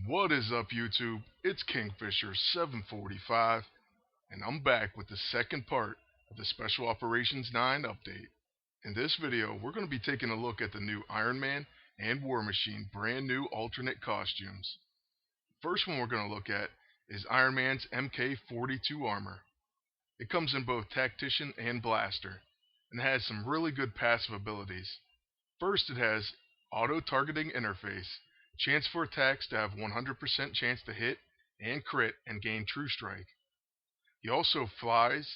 What is up, YouTube? It's Kingfisher745, and I'm back with the second part of the Special Operations 9 update. In this video, we're going to be taking a look at the new Iron Man and War Machine brand new alternate costumes. First one we're going to look at is Iron Man's MK42 armor. It comes in both Tactician and Blaster, and has some really good passive abilities. First, it has auto-targeting interface, chance for attacks to have 100% chance to hit and crit and gain true strike. He also flies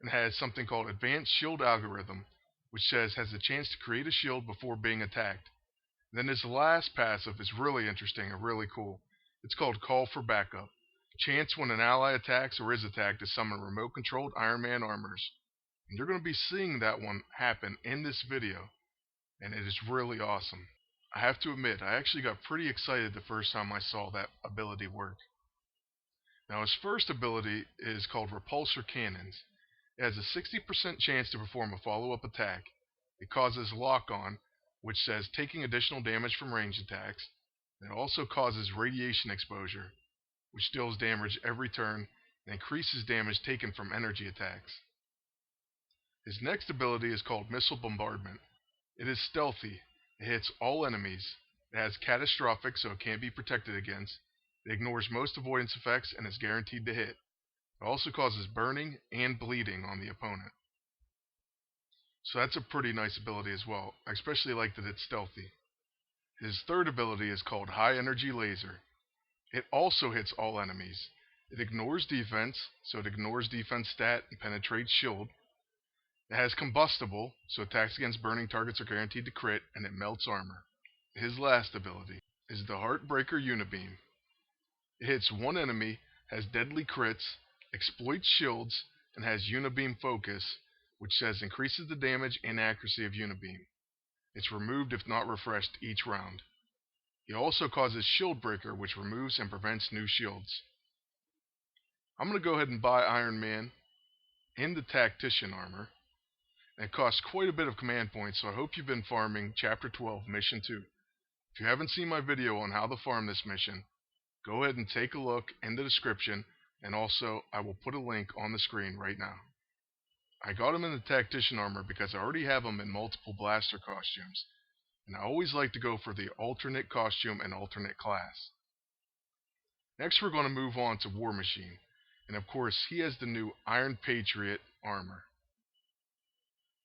and has something called advanced shield algorithm, which has a chance to create a shield before being attacked. Then his last passive is really interesting and really cool. It's called call for backup. Chance when an ally attacks or is attacked to summon remote controlled Iron Man armors. And you're going to be seeing that one happen in this video, and it is really awesome. I have to admit, I actually got pretty excited the first time I saw that ability work. Now, his first ability is called Repulsor Cannons. It has a 60% chance to perform a follow-up attack. It causes lock-on, which says taking additional damage from ranged attacks. And it also causes radiation exposure, which deals damage every turn and increases damage taken from energy attacks. His next ability is called Missile Bombardment. It is stealthy. It hits all enemies. It has catastrophic, so it can't be protected against. It ignores most avoidance effects and is guaranteed to hit. It also causes burning and bleeding on the opponent. So that's a pretty nice ability as well. I especially like that it's stealthy. His third ability is called High Energy Laser. It also hits all enemies. It ignores defense, so it ignores defense stat and penetrates shield. It has combustible, so attacks against burning targets are guaranteed to crit, and it melts armor. His last ability is the Heartbreaker Unibeam. It hits one enemy, has deadly crits, exploits shields, and has Unibeam Focus, which says increases the damage and accuracy of Unibeam. It's removed if not refreshed each round. He also causes Shield Breaker, which removes and prevents new shields. I'm going to go ahead and buy Iron Man in the Tactician armor. And it costs quite a bit of command points, so I hope you've been farming Chapter 12, Mission 2. If you haven't seen my video on how to farm this mission, go ahead and take a look in the description, and also I will put a link on the screen right now. I got him in the Tactician armor because I already have him in multiple Blaster costumes, and I always like to go for the alternate costume and alternate class. Next we're going to move on to War Machine, and of course he has the new Iron Patriot armor.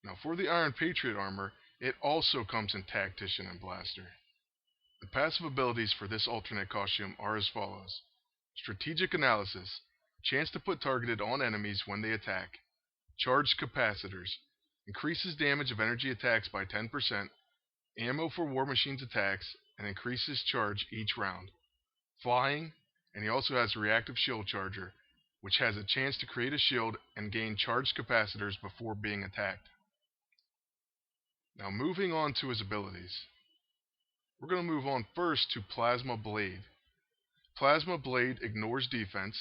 Now for the Iron Patriot armor, it also comes in Tactician and Blaster. The passive abilities for this alternate costume are as follows. Strategic Analysis, chance to put targeted on enemies when they attack. Charged Capacitors, increases damage of energy attacks by 10%, ammo for War Machine's attacks, and increases charge each round. Flying, and he also has Reactive Shield Charger, which has a chance to create a shield and gain charged capacitors before being attacked. Now moving on to his abilities. We're going to move on first to Plasma Blade. Plasma Blade ignores defense,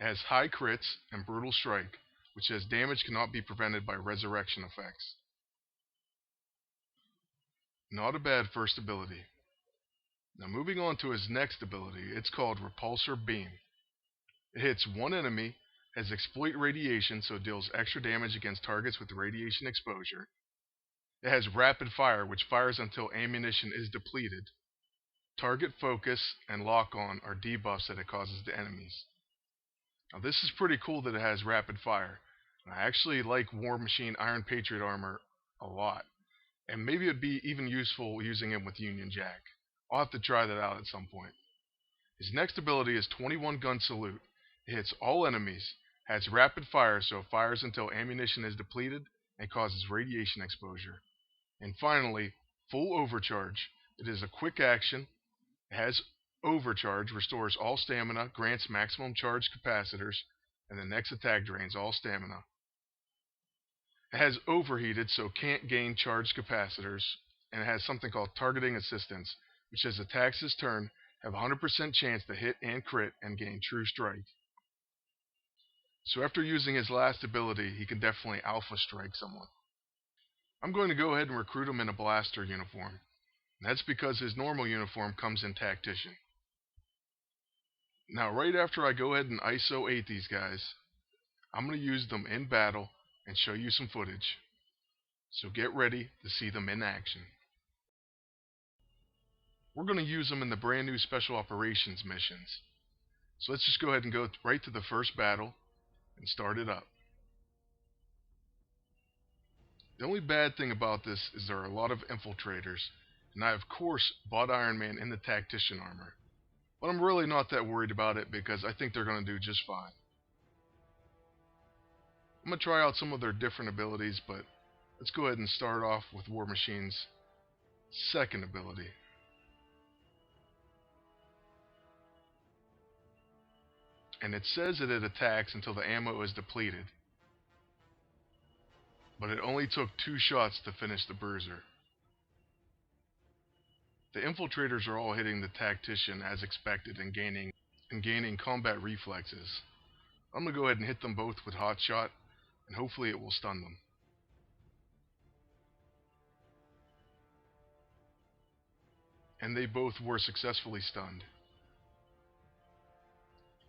has high crits and brutal strike, which says damage cannot be prevented by resurrection effects. Not a bad first ability. Now moving on to his next ability, it's called Repulsor Beam. It hits one enemy, has exploit radiation, so it deals extra damage against targets with radiation exposure. It has Rapid Fire, which fires until ammunition is depleted. Target Focus and Lock On are debuffs that it causes to enemies. Now this is pretty cool that it has Rapid Fire. I actually like War Machine Iron Patriot armor a lot. And maybe it'd be even useful using it with Union Jack. I'll have to try that out at some point. His next ability is 21 Gun Salute. It hits all enemies, has Rapid Fire, so it fires until ammunition is depleted, and causes radiation exposure. And finally, Full Overcharge. It is a quick action. It has Overcharge, restores all stamina, grants maximum charge capacitors, and the next attack drains all stamina. It has Overheated, so can't gain charge capacitors, and it has something called Targeting Assistance, which says attacks this turn have a 100% chance to hit and crit and gain true strike. So after using his last ability, he can definitely alpha strike someone. I'm going to go ahead and recruit him in a Blaster uniform. That's because his normal uniform comes in Tactician. Now, right after I go ahead and ISO 8 these guys, I'm going to use them in battle and show you some footage. So get ready to see them in action. We're going to use them in the brand new Special Operations missions. So let's just go ahead and go right to the first battle and start it up. The only bad thing about this is there are a lot of infiltrators, and I of course bought Iron Man in the tactician armor. But I'm really not that worried about it because I think they're going to do just fine. I'm going to try out some of their different abilities, but let's go ahead and start off with War Machine's second ability. And it says that it attacks until the ammo is depleted. But it only took 2 shots to finish the bruiser. The infiltrators are all hitting the tactician as expected and gaining combat reflexes. I'm going to go ahead and hit them both with hot shot, and hopefully it will stun them. And they both were successfully stunned.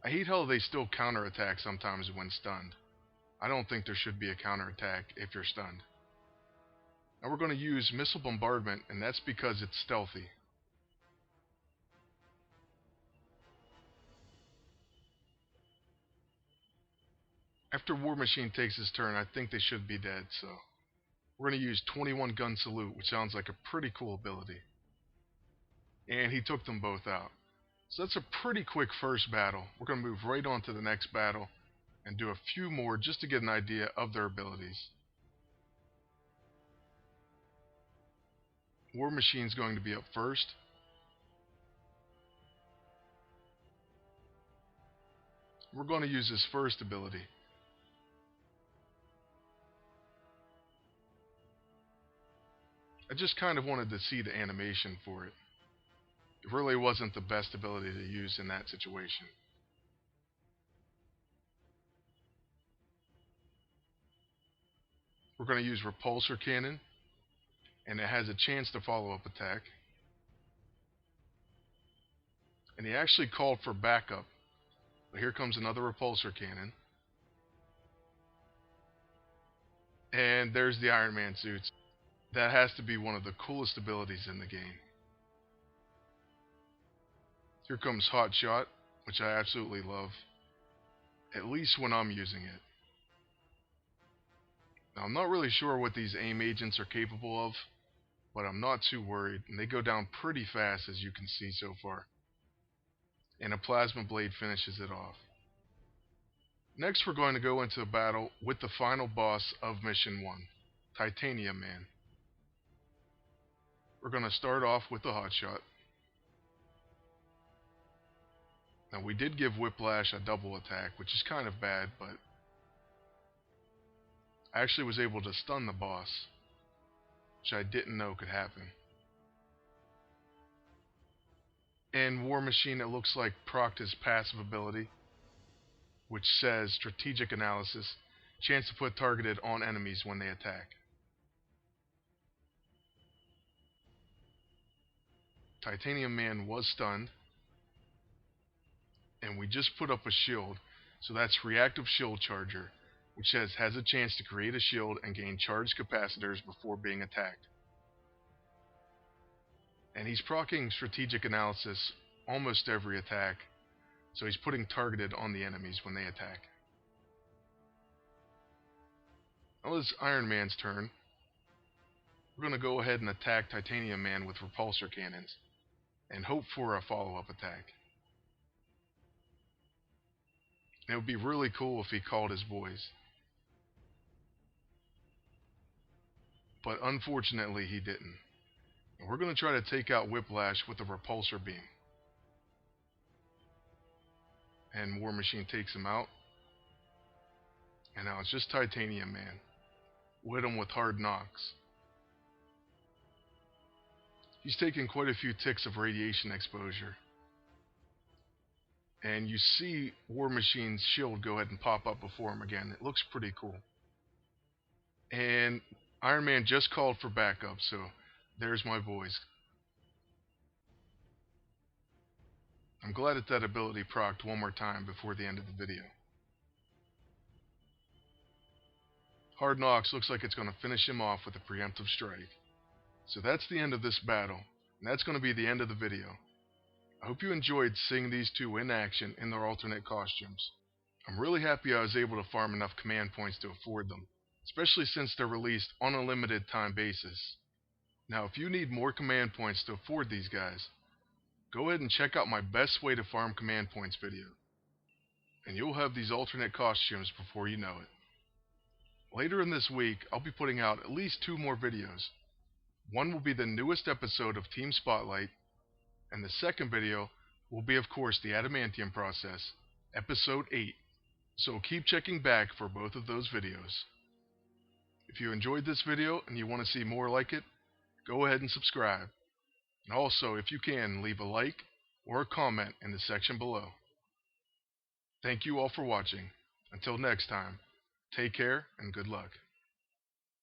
I hate how they still counterattack sometimes when stunned. I don't think there should be a counterattack if you're stunned. Now we're going to use missile bombardment, and that's because it's stealthy. After War Machine takes his turn, I think they should be dead, so we're going to use 21 gun salute, which sounds like a pretty cool ability. And he took them both out. So that's a pretty quick first battle. We're going to move right on to the next battle and do a few more just to get an idea of their abilities. War Machine's going to be up first. We're going to use his first ability. I just kind of wanted to see the animation for it. It really wasn't the best ability to use in that situation. We're going to use Repulsor Cannon, and it has a chance to follow-up attack. And he actually called for backup. But here comes another Repulsor Cannon. And there's the Iron Man suits. That has to be one of the coolest abilities in the game. Here comes Hot Shot, which I absolutely love. At least when I'm using it. Now, I'm not really sure what these AIM agents are capable of, but I'm not too worried, and they go down pretty fast as you can see so far. And a Plasma Blade finishes it off. Next we're going to go into a battle with the final boss of Mission 1, Titanium Man. We're going to start off with the Hot Shot. Now we did give Whiplash a double attack, which is kind of bad, but I actually was able to stun the boss, which I didn't know could happen. In War Machine, it looks like procced his passive ability, which says Strategic Analysis, chance to put targeted on enemies when they attack. Titanium Man was stunned, and we just put up a shield, so that's Reactive Shield Charger, which says has a chance to create a shield and gain charged capacitors before being attacked. And he's proccing Strategic Analysis almost every attack, so he's putting targeted on the enemies when they attack. Now it's Iron Man's turn. We're going to go ahead and attack Titanium Man with Repulsor Cannons, and hope for a follow-up attack. And it would be really cool if he called his boys. But unfortunately he didn't. And we're going to try to take out Whiplash with a Repulsor Beam. And War Machine takes him out. And now it's just Titanium Man. We'll hit him with Hard Knocks. He's taking quite a few ticks of radiation exposure. And you see War Machine's shield go ahead and pop up before him again. It looks pretty cool. And Iron Man just called for backup, so there's my boys. I'm glad that ability procced one more time before the end of the video. Hard Knocks looks like it's going to finish him off with a preemptive strike. So that's the end of this battle, and that's going to be the end of the video. I hope you enjoyed seeing these two in action in their alternate costumes. I'm really happy I was able to farm enough command points to afford them, especially since they're released on a limited time basis. Now if you need more command points to afford these guys, go ahead and check out my best way to farm command points video, and you'll have these alternate costumes before you know it. Later in this week, I'll be putting out at least 2 more videos. One will be the newest episode of Team Spotlight, and the second video will be, of course, the Adamantium Process, Episode 8. So keep checking back for both of those videos. If you enjoyed this video and you want to see more like it, go ahead and subscribe. And also, if you can, leave a like or a comment in the section below. Thank you all for watching. Until next time, take care and good luck.